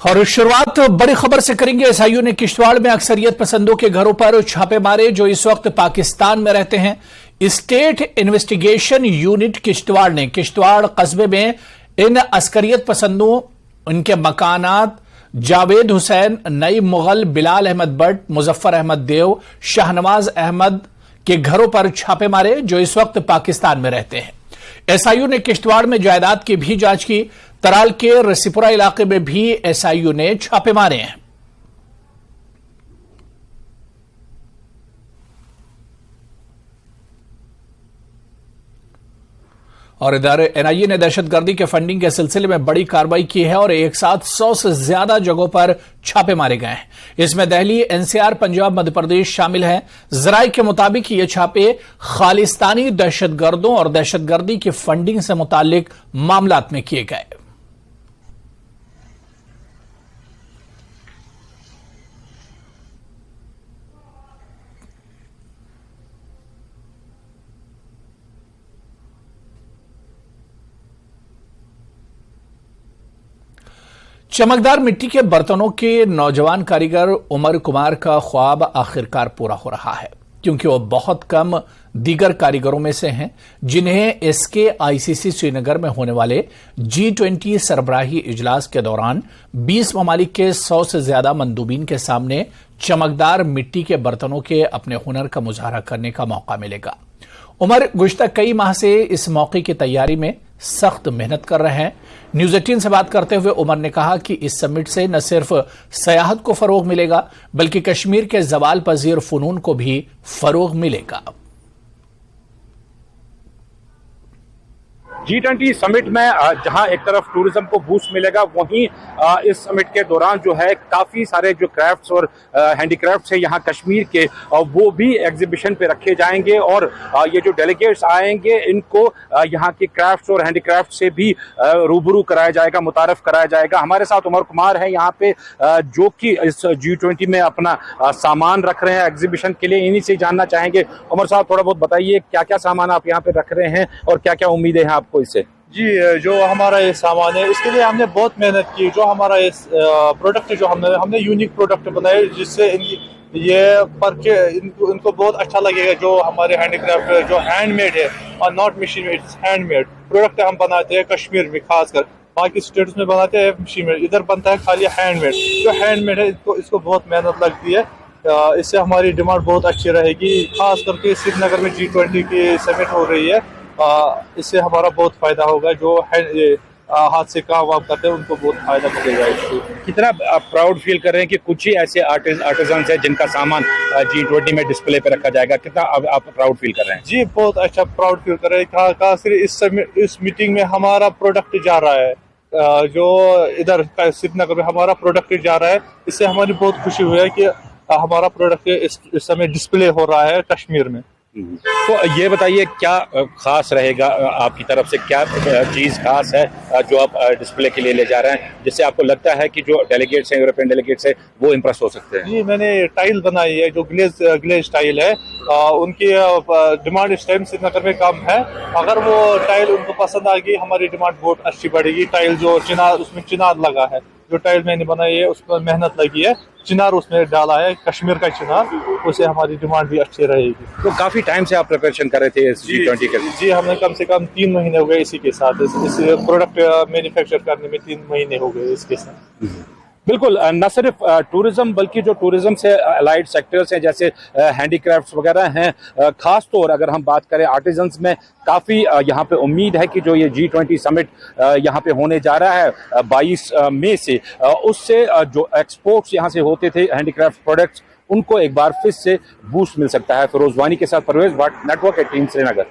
और शुरुआत बड़ी खबर से करेंगे। एसआईयू ने किश्तवाड़ में अक्सरियत पसंदों के घरों पर छापे मारे जो इस वक्त पाकिस्तान में रहते हैं। स्टेट इन्वेस्टिगेशन यूनिट किश्तवाड़ ने किश्तवाड़ कस्बे में इन अस्करियत पसंदों, इनके मकानात, जावेद हुसैन, नईम मुगल, बिलाल अहमद भट्ट, मुजफ्फर अहमद देव, शाहनवाज अहमद के घरों पर छापे मारे जो इस वक्त पाकिस्तान में रहते हैं। एसआईयू ने किश्तवाड़ में जायदाद की भी जांच की। तराल के रसीपुरा इलाके में भी एसआईयू ने छापे मारे हैं। और इधर एनआईए ने दहशतगर्दी के फंडिंग के सिलसिले में बड़ी कार्रवाई की है और एक साथ 100 से ज्यादा जगहों पर छापे मारे गए हैं। इसमें दिल्ली, एनसीआर, पंजाब, मध्य प्रदेश शामिल हैं। जराये के मुताबिक ये छापे खालिस्तानी दहशतगर्दों और दहशतगर्दी की फंडिंग से मुतालिक मामलात में किए गए। चमकदार मिट्टी के बर्तनों के नौजवान कारीगर उमर कुमार का ख्वाब आखिरकार पूरा हो रहा है, क्योंकि वो बहुत कम दीगर कारीगरों में से हैं जिन्हें इसके आईसीसी श्रीनगर में होने वाले G20 सरबराही इजलास के दौरान 20 ममालिक के 100 से ज्यादा मंदूबीन के सामने चमकदार मिट्टी के बर्तनों के अपने हुनर का मुजाहरा करने का मौका मिलेगा। उमर गुज़श्ता कई माह से इस मौके की तैयारी में सख्त मेहनत कर रहे हैं। न्यूज़ 18 से बात करते हुए उमर ने कहा कि इस समिट से न सिर्फ सयाहत को फरोग मिलेगा बल्कि कश्मीर के जवाल पजीर फनून को भी फरोग मिलेगा। G20 समिट में जहां एक तरफ टूरिज्म को बूस्ट मिलेगा, वहीं इस समिट के दौरान जो है काफी सारे जो क्राफ्ट्स और हैंडीक्राफ्ट्स है यहाँ कश्मीर के, वो भी एग्जीबिशन पे रखे जाएंगे और ये जो डेलीगेट्स आएंगे इनको यहाँ के क्राफ्ट्स और हैंडीक्राफ्ट से भी रूबरू कराया जाएगा, मुतारफ कराया जाएगा। हमारे साथ उमर कुमार है यहाँ पे, जो कि इस G20 में अपना सामान रख रहे हैं एग्जीबिशन के लिए। इन्हीं से जानना चाहेंगे। उमर साहब, थोड़ा बहुत बताइए क्या क्या सामान आप यहाँ पे रख रहे हैं और क्या क्या उम्मीदें हैं आपको इससे? जी, जो हमारा ये सामान है इसके लिए हमने बहुत मेहनत की। जो हमारा ये प्रोडक्ट जो हमने यूनिक प्रोडक्ट बनाए जिससे ये इनको बहुत अच्छा लगेगा। जो हमारे हैंडीक्राफ्ट जो हैंडमेड है और not machine, it's handmade product हम बनाते हैं कश्मीर में, खासकर बाकी स्टेट्स में बनाते हैं मशीन में, इधर बनता है खाली हैंडमेड। जो हैंडमेड है इसको बहुत मेहनत लगती है। इससे हमारी डिमांड बहुत अच्छी रहेगी। खास करके श्रीनगर में G20 की समिट हो रही है, इससे हमारा बहुत फायदा होगा। जो हाथ से काम वाम करते हैं उनको बहुत फायदा मिलेगा इससे। कितना आप प्राउड फील कर रहे हैं कि कुछ ही ऐसे आर्टिजन्स हैं जिनका सामान G20 में डिस्प्ले पे रखा जाएगा? कितना आप प्राउड फील कर रहे हैं? जी, बहुत अच्छा प्राउड फील कर रहे हैं। खासकर इस मीटिंग में हमारा प्रोडक्ट जा रहा है, जो इधर श्रीनगर में हमारा प्रोडक्ट जा रहा है। इससे हमारी बहुत खुशी हुई है कि हमारा प्रोडक्ट इस समय डिस्प्ले हो रहा है कश्मीर में। तो ये बताइए क्या खास रहेगा आपकी तरफ से, क्या चीज़ खास है जो आप डिस्प्ले के लिए ले जा रहे हैं जिससे आपको लगता है कि जो डेलीगेट्स हैं, यूरोपियन डेलीगेट्स हैं, वो इम्प्रेस हो सकते हैं? जी, मैंने टाइल बनाई है जो ग्लेज टाइल है। उनकी डिमांड इस टाइम श्रीनगर में कम है। अगर वो टाइल उनको पसंद आ गई, हमारी डिमांड बहुत अच्छी बढ़ेगी। टाइल जो चिनार, उसमें चिनार लगा है, जो टाइल मैंने बनाई है उस पर मेहनत लगी है, चिनार उसमें डाला है, कश्मीर का चिनार, उससे हमारी डिमांड भी अच्छी रहेगी। तो काफी टाइम से आप प्रिपरेशन कर रहे थे इस G20 के? जी, हमें कम से कम 3 महीने हो गए इसी के साथ। इस प्रोडक्ट मैन्युफैक्चर करने में 3 महीने हो गए इसके साथ। बिल्कुल, न सिर्फ टूरिज्म बल्कि जो टूरिज्म से अलाइड सेक्टर्स हैं जैसे हैंडीक्राफ्ट्स वगैरह हैं, खास तौर अगर हम बात करें आर्टिजन्स में, काफ़ी यहाँ पे उम्मीद है कि जो ये G20 समिट यहाँ पे होने जा रहा है 22 मई से, उससे जो एक्सपोर्ट्स यहाँ से होते थे हैंडीक्राफ्ट प्रोडक्ट्स, उनको एक बार फिर से बूस्ट मिल सकता है। फिरोज वानी के साथ परवेज भट्ट, नेटवर्क 18 श्रीनगर।